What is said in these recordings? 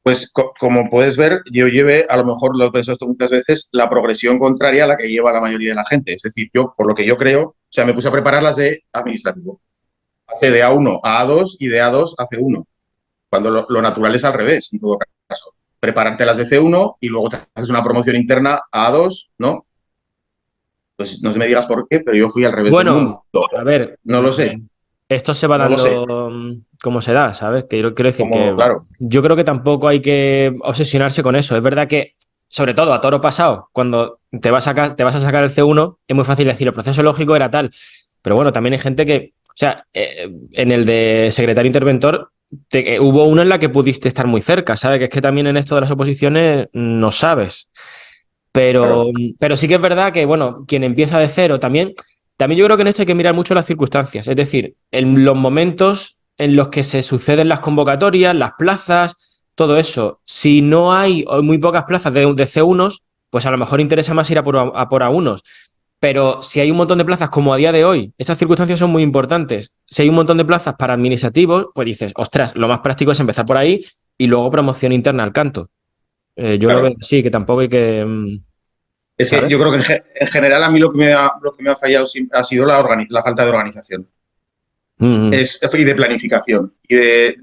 Pues como puedes ver, yo llevé, a lo mejor lo he pensado esto muchas veces, la progresión contraria a la que lleva la mayoría de la gente. Es decir, yo, por lo que yo creo, o sea, me puse a preparar las de administrativo. Pasé de A1 a A2 y de A2 a C1, cuando lo natural es al revés, en todo caso. Prepararte las de C1 y luego te haces una promoción interna a A2, ¿no? Pues no me digas por qué, pero yo fui al revés del mundo. Bueno, a ver, No lo sé, esto se va no lo sé. dando como se da, ¿sabes? Que yo quiero decir Como, que claro, yo creo que tampoco hay que obsesionarse con eso. Es verdad que, sobre todo a toro pasado, cuando te vas a sacar el C1, es muy fácil decir el proceso lógico era tal. Pero bueno, también hay gente que, o sea, en el de secretario interventor hubo uno en la que pudiste estar muy cerca, ¿sabes? Que es que también en esto de las oposiciones no sabes. Pero, claro, pero sí que es verdad que, bueno, quien empieza de cero también yo creo que en esto hay que mirar mucho las circunstancias. Es decir, en los momentos en los que se suceden las convocatorias, las plazas, todo eso. Si no hay o muy pocas plazas de C1s, pues a lo mejor interesa más ir a por A1s. Pero si hay un montón de plazas como a día de hoy, esas circunstancias son muy importantes. Si hay un montón de plazas para administrativos, pues dices, ostras, lo más práctico es empezar por ahí y luego promoción interna al canto. Yo lo veo claro. así, que tampoco hay que, Es que ¿sabes? yo creo que en general a mí lo que me ha fallado ha sido la falta de organización. Mm, Y de planificación y de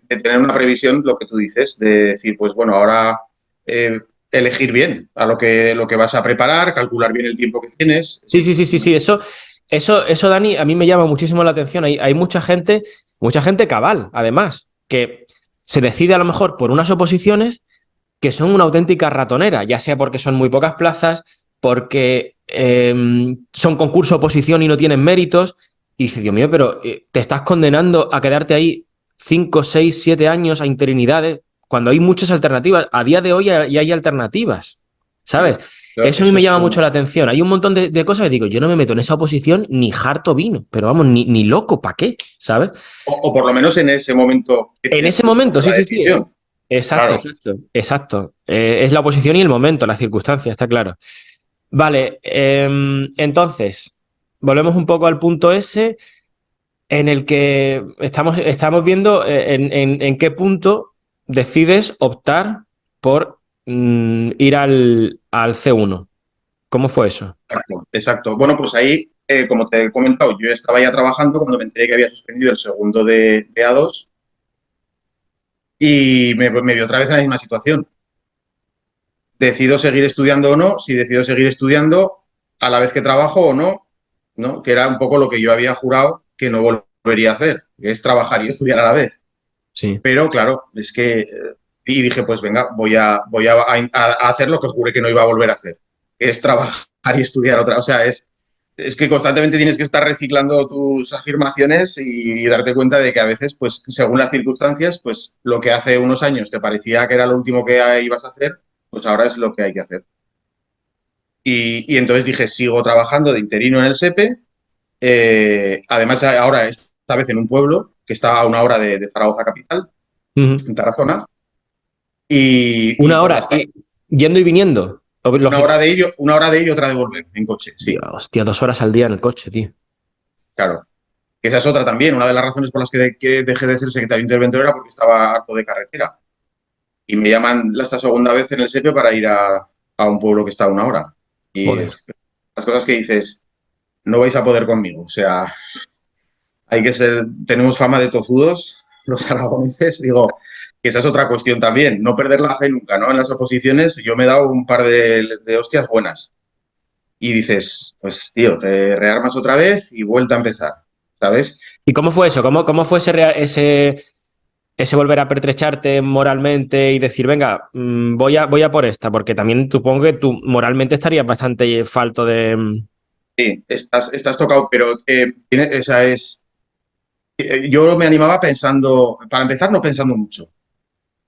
tener una previsión, lo que tú dices, de decir, pues bueno, ahora eh, elegir bien a lo que vas a preparar, calcular bien el tiempo que tienes. sí, sí, sí, sí, sí. Eso, Dani, a mí me llama muchísimo la atención. Hay mucha gente cabal, además, que se decide a lo mejor por unas oposiciones que son una auténtica ratonera, ya sea porque son muy pocas plazas, porque son concurso oposición y no tienen méritos. Y dice, Dios mío, pero te estás condenando a quedarte ahí 5, 6, 7 años a interinidades, cuando hay muchas alternativas. A día de hoy ya hay alternativas, ¿sabes? Claro, Eso a mí eso me es llama mucho un, la atención. Hay un montón de cosas que digo, yo no me meto en esa oposición ni harto vino, pero vamos, ni loco, ¿para qué? ¿Sabes? o por lo menos en ese momento que En tienes ese que tomar momento, sí, la sí, sí. decisión. Exacto, Claro, exacto, exacto. Es la posición y el momento, la circunstancia, está claro. Vale, entonces, volvemos un poco al punto ese en el que estamos viendo en qué punto decides optar por ir al C1. ¿Cómo fue eso? exacto, exacto. Bueno, pues ahí, como te he comentado, yo estaba ya trabajando cuando me enteré que había suspendido el segundo de A2 y me vi otra vez en la misma situación. Decido seguir estudiando o no, si decido seguir estudiando a la vez que trabajo o no, ¿no? Que era un poco lo que yo había jurado que no volvería a hacer, que es trabajar y estudiar a la vez. Sí. Pero claro, es que, y dije, pues venga, voy a hacer lo que juré que no iba a volver a hacer, que es trabajar y estudiar otra. O sea, es que constantemente tienes que estar reciclando tus afirmaciones y darte cuenta de que a veces, pues según las circunstancias, pues lo que hace unos años te parecía que era lo último que ibas a hacer, pues ahora es lo que hay que hacer. Y entonces dije, sigo trabajando de interino en el SEPE, además ahora esta vez en un pueblo que está a una hora de Zaragoza capital, Ujú. en Tarazona, y Una por hora, las tardes, yendo y viniendo. Lógico. una hora de ello, otra de volver en coche, Dios, sí, hostia, 2 horas al día en el coche, tío. claro. Esa es otra también, una de las razones por las que dejé de ser secretario interventor era porque estaba harto de carretera. Y me llaman esta segunda vez en el SEPE para ir a un pueblo que está a una hora. Y Joder. las cosas que dices, no vais a poder conmigo. O sea, tenemos fama de tozudos, los aragoneses, digo, que esa es otra cuestión también, no perder la fe nunca, ¿no? En las oposiciones yo me he dado un par de hostias buenas y dices, pues tío, te rearmas otra vez y vuelta a empezar, ¿sabes? ¿Y cómo fue eso? ¿Cómo fue ese volver a pertrecharte moralmente y decir, venga, voy a por esta? Porque también supongo que tú moralmente estarías bastante falto de... Sí, estás tocado, pero esa es... yo me animaba pensando, para empezar, no pensando mucho,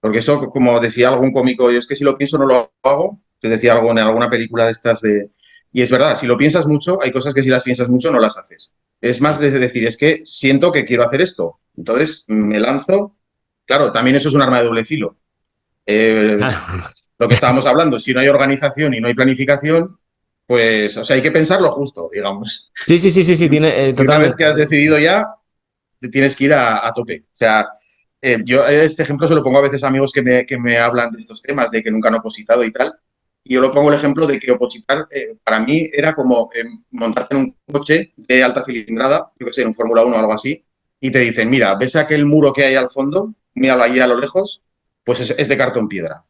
porque eso, como decía algún cómico, yo es que si lo pienso no lo hago, que decía algo en alguna película de estas de... Y es verdad, si lo piensas mucho, hay cosas que si las piensas mucho no las haces. Es más de decir, es que siento que quiero hacer esto. Entonces me lanzo. Claro, también eso es un arma de doble filo. Eh, lo que estábamos hablando, si no hay organización y no hay planificación, pues, o sea, hay que pensarlo justo, digamos. Sí, sí, sí, sí, sí, tiene Y una vez totalmente. que has decidido ya, te tienes que ir a tope. O sea, Yo este ejemplo se lo pongo a veces a amigos que me hablan de estos temas, de que nunca han opositado y tal. Y yo lo pongo el ejemplo de que opositar para mí era como montarte en un coche de alta cilindrada, yo que sé, en un Fórmula 1 o algo así, y te dicen, mira, ¿ves aquel muro que hay al fondo? Míralo allí a lo lejos, pues es de cartón piedra.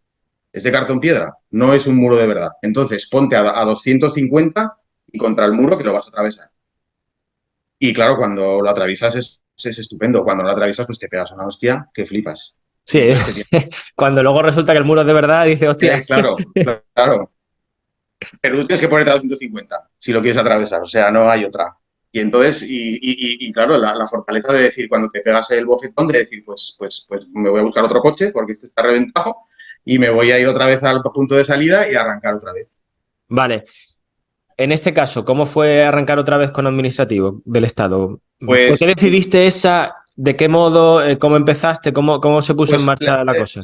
Es de cartón piedra, no es un muro de verdad. Entonces ponte a 250 y contra el muro que lo vas a atravesar. Y claro, cuando lo atraviesas es estupendo. Cuando lo atraviesas, pues te pegas una hostia que flipas. Y Sí, entonces te tienes. cuando luego resulta que el muro es de verdad, dice, hostia. Claro, claro. Pero tú tienes que ponerte a 250 si lo quieres atravesar. O sea, no hay otra. Y entonces, claro, la fortaleza de decir, cuando te pegas el bofetón, de decir, pues me voy a buscar otro coche porque este está reventado y me voy a ir otra vez al punto de salida y arrancar otra vez. Vale. En este caso, ¿cómo fue arrancar otra vez con administrativo del Estado? ¿Por qué Pues, decidiste esa? ¿De qué modo? ¿Cómo empezaste? ¿Cómo se puso en pues marcha la cosa?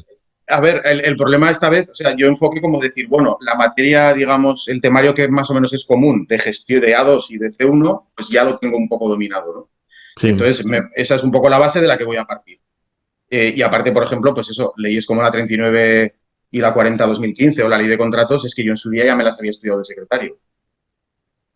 a ver, el problema esta vez, o sea, yo enfoqué como decir, bueno, la materia, digamos, el temario que más o menos es común de gestión de A2 y de C1, pues ya lo tengo un poco dominado, ¿no? Sí. Entonces, esa es un poco la base de la que voy a partir. Y aparte, por ejemplo, pues eso, leyes como la 39 y la 40-2015 o la ley de contratos, es que yo en su día ya me las había estudiado de secretario.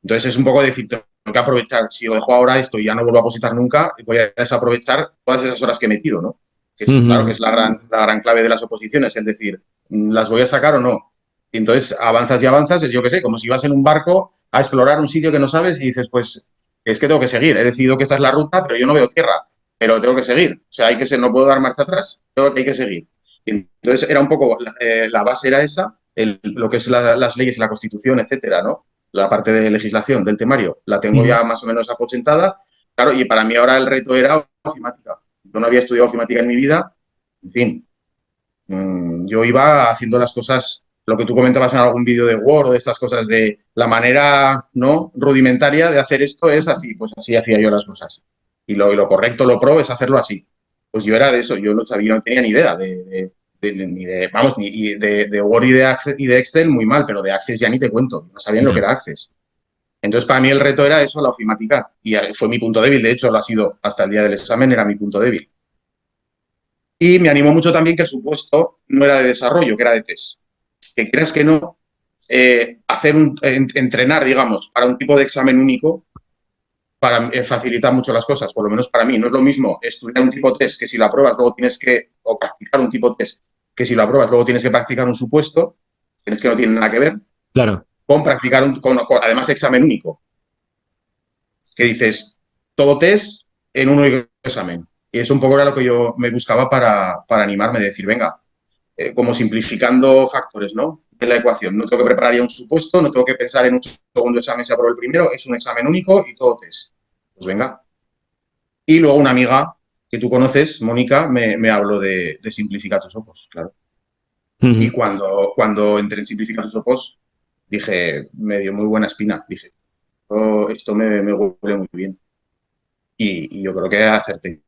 Entonces, es un poco decir, tengo que aprovechar, si lo dejo ahora esto y ya no vuelvo a positar nunca, voy a desaprovechar todas esas horas que he metido, ¿no? Que es, claro, que Ujú. es la gran clave de las oposiciones, es decir, ¿las voy a sacar o no? Y entonces avanzas y avanzas, yo qué sé, como si vas en un barco a explorar un sitio que no sabes y dices, pues es que tengo que seguir, he decidido que esta es la ruta, pero yo no veo tierra, pero tengo que seguir. O sea, hay que ser, no puedo dar marcha atrás, tengo que hay que seguir. Y entonces era un poco, la base era esa, lo que es las leyes y la constitución, etcétera, ¿no? La parte de legislación del temario la tengo Ujú. ya más o menos aposentada. Claro, y para mí ahora el reto era ofimática. Yo no había estudiado ofimática en mi vida. En fin, yo iba haciendo las cosas, lo que tú comentabas en algún vídeo de Word o de estas cosas de la manera no rudimentaria de hacer esto es así, pues así hacía yo las cosas. Y lo correcto, lo pro es hacerlo así. Pues yo era de eso, yo no sabía, no tenía ni idea ni de, vamos, ni de Word y de Excel muy mal, pero de Access ya ni te cuento, no sabían lo que Ya. era Access. Entonces, para mí el reto era eso, la ofimática. Y fue mi punto débil, de hecho, lo ha sido hasta el día del examen, era mi punto débil. Y me animó mucho también que el supuesto no era de desarrollo, que era de test. Que creas que no, entrenar, digamos, para un tipo de examen único, para facilita mucho las cosas, por lo menos para mí. No es lo mismo estudiar un tipo de test que si lo apruebas luego tienes que, o practicar un tipo de test que si lo apruebas luego tienes que practicar un supuesto, que no tiene nada que ver, Claro. con practicar además examen único. Que dices, todo test en un único examen. Y eso un poco era lo que yo me buscaba para animarme, de decir, venga, como simplificando factores, ¿no? De la ecuación. No tengo que preparar ya un supuesto, no tengo que pensar en un segundo examen si apruebo el primero, es un examen único y todo test. Pues venga. Y luego una amiga que tú conoces, Mónica, me habló de Simplifica tus ojos, claro. Y Ujú. cuando entré en Simplifica tus ojos, dije, me dio muy buena espina. Dije, oh, esto me huele muy bien. Y yo creo que acerté.